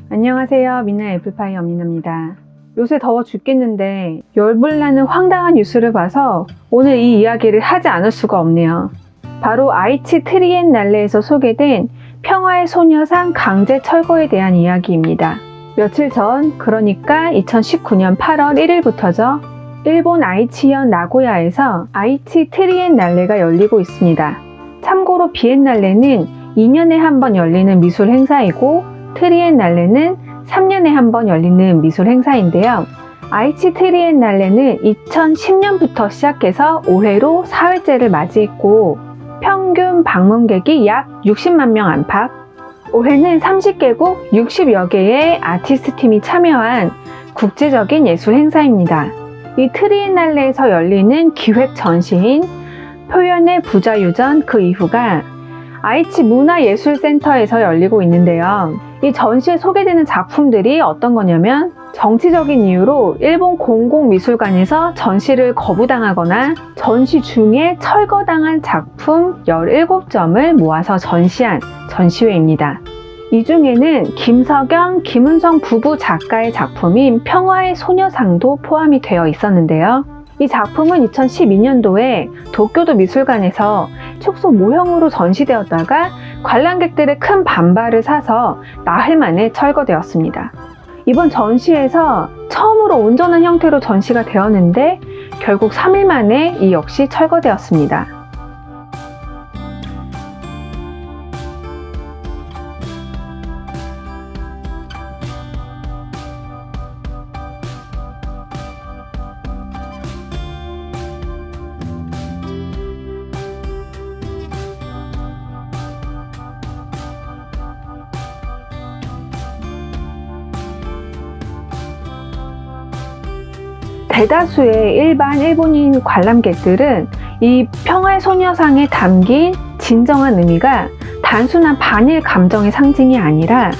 안녕하세요. 미나 애플파이 엄니나입니다. 요새 더워 죽겠는데 열불나는 황당한 뉴스를 봐서 오늘 이 이야기를 하지 않을 수가 없네요. 바로 아이치 트리엔날레에서 소개된 평화의 소녀상 강제 철거에 대한 이야기입니다. 며칠 전, 그러니까 2019년 8월 1일부터죠. 일본 아이치현 나고야에서 아이치 트리엔날레가 열리고 있습니다. 참고로 비엔날레는 2년에 한 번 열리는 미술 행사이고 트리엔날레는 3년에 한 번 열리는 미술 행사인데요. 아이치 트리엔날레는 2010년부터 시작해서 올해로 4회째를 맞이했고 평균 방문객이 약 60만 명 안팎, 올해는 30개국 60여 개의 아티스트 팀이 참여한 국제적인 예술 행사입니다. 이 트리엔날레에서 열리는 기획 전시인 표현의 부자유전 그 이후가 아이치 문화예술센터에서 열리고 있는데요. 이 전시에 소개되는 작품들이 어떤 거냐면 정치적인 이유로 일본 공공미술관에서 전시를 거부당하거나 전시 중에 철거당한 작품 17점을 모아서 전시한 전시회입니다. 이 중에는 김석영, 김은성 부부 작가의 작품인 평화의 소녀상도 포함이 되어 있었는데요. 이 작품은 2012년도에 도쿄도 미술관에서 축소 모형으로 전시되었다가 관람객들의 큰 반발을 사서 나흘 만에 철거되었습니다. 이번 전시에서 처음으로 온전한 형태로 전시가 되었는데 결국 3일 만에 이 역시 철거되었습니다. 대다수의 일반 일본인 관람객들은 이 평화의 소녀상에 담긴 진정한 의미가 단순한 반일 감정의 상징이 아니라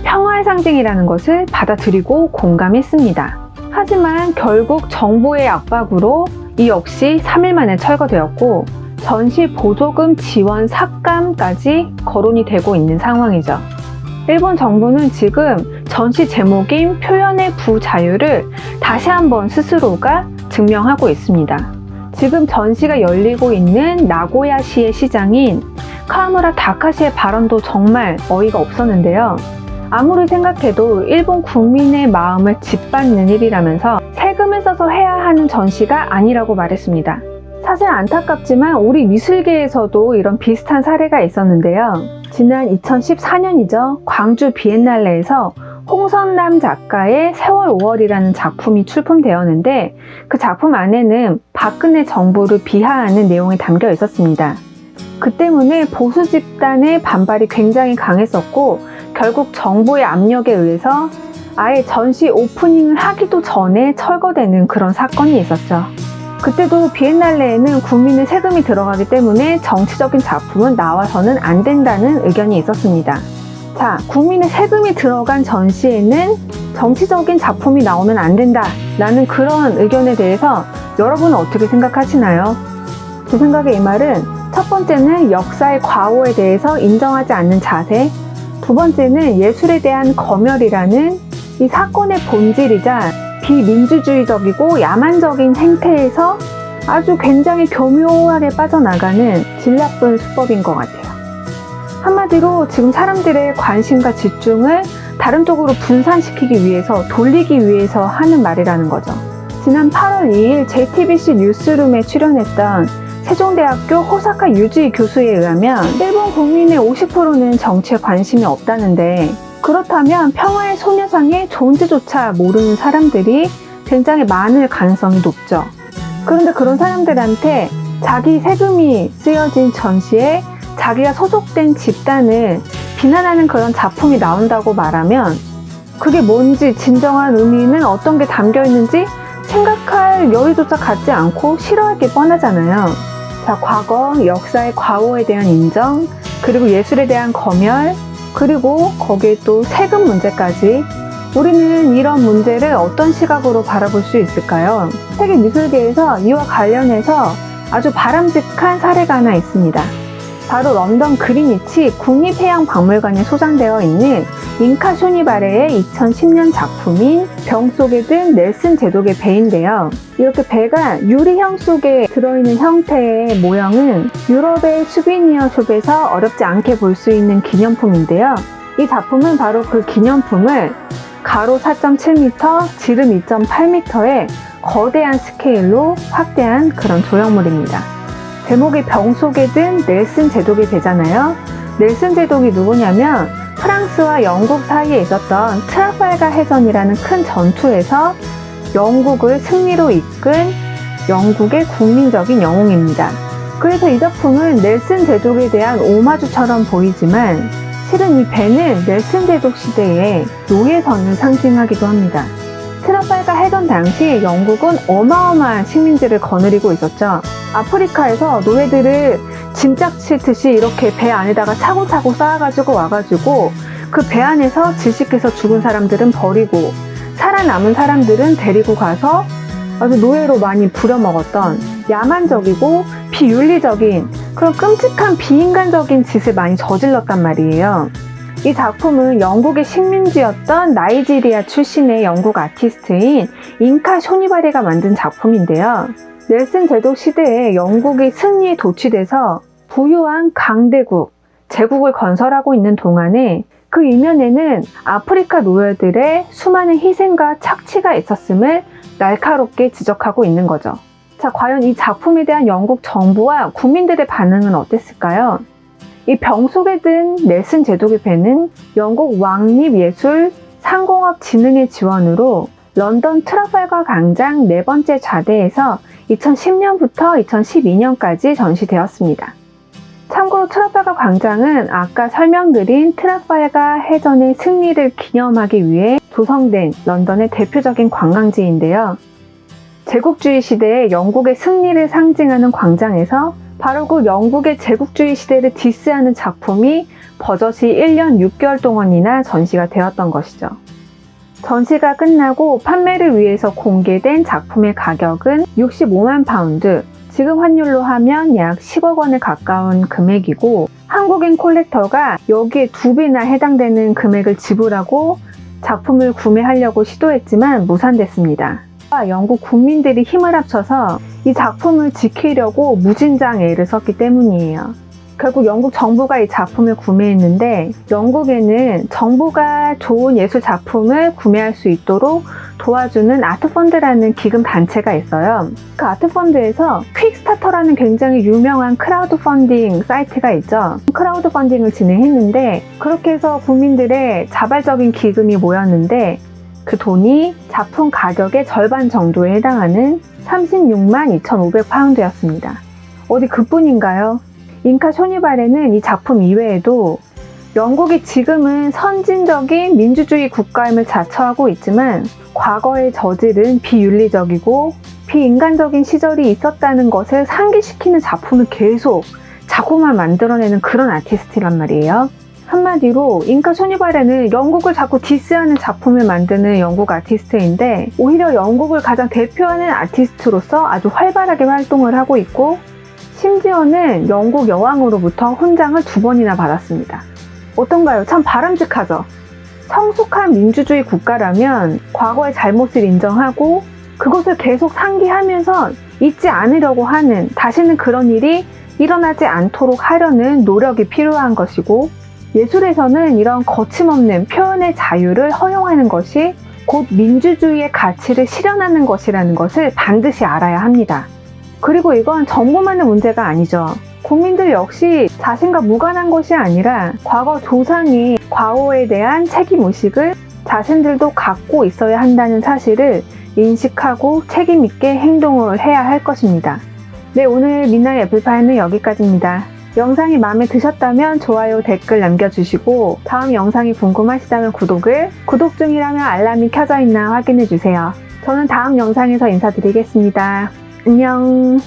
평화의 상징이라는 것을 받아들이고 공감했습니다. 하지만 결국 정부의 압박으로 이 역시 3일 만에 철거되었고 전시 보조금 지원 삭감까지 거론이 되고 있는 상황이죠. 일본 정부는 지금 전시 제목인 표현의 부자유를 다시 한번 스스로가 증명하고 있습니다. 지금 전시가 열리고 있는 나고야시의 시장인 카와무라 다카시의 발언도 정말 어이가 없었는데요. 아무리 생각해도 일본 국민의 마음을 짓밟는 일이라면서 세금을 써서 해야 하는 전시가 아니라고 말했습니다. 사실 안타깝지만 우리 미술계에서도 이런 비슷한 사례가 있었는데요. 지난 2014년이죠. 광주 비엔날레에서 홍선남 작가의 세월 5월이라는 작품이 출품되었는데 그 작품 안에는 박근혜 정부를 비하하는 내용이 담겨 있었습니다. 그 때문에 보수 집단의 반발이 굉장히 강했었고 결국 정부의 압력에 의해서 아예 전시 오프닝을 하기도 전에 철거되는 그런 사건이 있었죠. 그때도 비엔날레에는 국민의 세금이 들어가기 때문에 정치적인 작품은 나와서는 안 된다는 의견이 있었습니다. 자, 국민의 세금이 들어간 전시에는 정치적인 작품이 나오면 안 된다 라는 그런 의견에 대해서 여러분은 어떻게 생각하시나요? 제 생각에 이 말은 첫 번째는 역사의 과오에 대해서 인정하지 않는 자세, 두 번째는 예술에 대한 검열이라는 이 사건의 본질이자 비민주주의적이고 야만적인 행태에서 아주 굉장히 교묘하게 빠져나가는 질 나쁜 수법인 것 같아요. 한마디로 지금 사람들의 관심과 집중을 다른 쪽으로 분산시키기 위해서, 돌리기 위해서 하는 말이라는 거죠. 지난 8월 2일 JTBC 뉴스룸에 출연했던 세종대학교 호사카 유지 교수에 의하면 일본 국민의 50%는 정치에 관심이 없다는데 그렇다면 평화의 소녀상의 존재조차 모르는 사람들이 굉장히 많을 가능성이 높죠. 그런데 그런 사람들한테 자기 세금이 쓰여진 전시에 자기가 소속된 집단을 비난하는 그런 작품이 나온다고 말하면 그게 뭔지 진정한 의미는 어떤 게 담겨 있는지 생각할 여유조차 갖지 않고 싫어할 게 뻔하잖아요. 자, 과거, 역사의 과오에 대한 인정, 그리고 예술에 대한 검열, 그리고 거기에 또 세금 문제까지 우리는 이런 문제를 어떤 시각으로 바라볼 수 있을까요? 세계 미술계에서 이와 관련해서 아주 바람직한 사례가 하나 있습니다. 바로 런던 그리니치 국립해양박물관에 소장되어 있는 잉카 쇼니바레의 2010년 작품인 병 속에 든 넬슨 제독의 배인데요. 이렇게 배가 유리형 속에 들어있는 형태의 모형은 유럽의 수비니어 숍에서 어렵지 않게 볼 수 있는 기념품인데요. 이 작품은 바로 그 기념품을 가로 4.7m, 지름 2.8m의 거대한 스케일로 확대한 그런 조형물입니다. 제목이 병 속에 든 넬슨 제독의 배잖아요. 넬슨 제독이 누구냐면 프랑스와 영국 사이에 있었던 트라팔가 해전이라는 큰 전투에서 영국을 승리로 이끈 영국의 국민적인 영웅입니다. 그래서 이 작품은 넬슨 제독에 대한 오마주처럼 보이지만 실은 이 배는 넬슨 제독 시대의 노예선을 상징하기도 합니다. 트라팔가 해전 당시 영국은 어마어마한 식민지를 거느리고 있었죠. 아프리카에서 노예들을 짐짝치듯이 이렇게 배 안에다가 차곡차곡 쌓아가지고 와가지고 그 배 안에서 질식해서 죽은 사람들은 버리고 살아남은 사람들은 데리고 가서 아주 노예로 많이 부려먹었던 야만적이고 비윤리적인 그런 끔찍한 비인간적인 짓을 많이 저질렀단 말이에요. 이 작품은 영국의 식민지였던 나이지리아 출신의 영국 아티스트인 잉카 쇼니바레가 만든 작품인데요. 넬슨 제독 시대에 영국이 승리에 도취돼서 부유한 강대국, 제국을 건설하고 있는 동안에 그 이면에는 아프리카 노예들의 수많은 희생과 착취가 있었음을 날카롭게 지적하고 있는 거죠. 자, 과연 이 작품에 대한 영국 정부와 국민들의 반응은 어땠을까요? 이 병 속에 든 넬슨 제독의 배는 영국 왕립예술 상공업진흥회 지원으로 런던 트라팔가 광장 4번째 좌대에서 2010년부터 2012년까지 전시되었습니다. 참고로 트라팔가 광장은 아까 설명드린 트라팔가 해전의 승리를 기념하기 위해 조성된 런던의 대표적인 관광지인데요. 제국주의 시대의 영국의 승리를 상징하는 광장에서 바로 그 영국의 제국주의 시대를 디스하는 작품이 버젓이 1년 6개월 동안이나 전시가 되었던 것이죠. 전시가 끝나고 판매를 위해서 공개된 작품의 가격은 65만 파운드, 지금 환율로 하면 약 10억 원에 가까운 금액이고 한국인 콜렉터가 여기에 2배나 해당되는 금액을 지불하고 작품을 구매하려고 시도했지만 무산됐습니다. 영국 국민들이 힘을 합쳐서 이 작품을 지키려고 무진장 애를 썼기 때문이에요. 결국 영국 정부가 이 작품을 구매했는데 영국에는 정부가 좋은 예술 작품을 구매할 수 있도록 도와주는 아트펀드라는 기금 단체가 있어요. 그 아트펀드에서 퀵스타터라는 굉장히 유명한 크라우드 펀딩 사이트가 있죠. 크라우드 펀딩을 진행했는데 그렇게 해서 국민들의 자발적인 기금이 모였는데 그 돈이 작품 가격의 절반 정도에 해당하는 36만 2,500파운드였습니다. 어디 그뿐인가요? 잉카 쇼니바레는 이 작품 이외에도 영국이 지금은 선진적인 민주주의 국가임을 자처하고 있지만 과거에 저지른 비윤리적이고 비인간적인 시절이 있었다는 것을 상기시키는 작품을 계속 자꾸만 만들어내는 그런 아티스트란 말이에요. 한마디로 잉카 쇼니바레는 영국을 자꾸 디스하는 작품을 만드는 영국 아티스트인데 오히려 영국을 가장 대표하는 아티스트로서 아주 활발하게 활동을 하고 있고 심지어는 영국 여왕으로부터 훈장을 2번이나 받았습니다. 어떤가요? 참 바람직하죠? 성숙한 민주주의 국가라면 과거의 잘못을 인정하고 그것을 계속 상기하면서 잊지 않으려고 하는 다시는 그런 일이 일어나지 않도록 하려는 노력이 필요한 것이고 예술에서는 이런 거침없는 표현의 자유를 허용하는 것이 곧 민주주의의 가치를 실현하는 것이라는 것을 반드시 알아야 합니다. 그리고 이건 정부만의 문제가 아니죠. 국민들 역시 자신과 무관한 것이 아니라 과거 조상의 과오에 대한 책임의식을 자신들도 갖고 있어야 한다는 사실을 인식하고 책임있게 행동을 해야 할 것입니다. 네, 오늘 midnight 애플파이는 여기까지입니다. 영상이 마음에 드셨다면 좋아요, 댓글 남겨주시고 다음 영상이 궁금하시다면 구독을, 구독 중이라면 알람이 켜져 있나 확인해주세요. 저는 다음 영상에서 인사드리겠습니다. 안녕.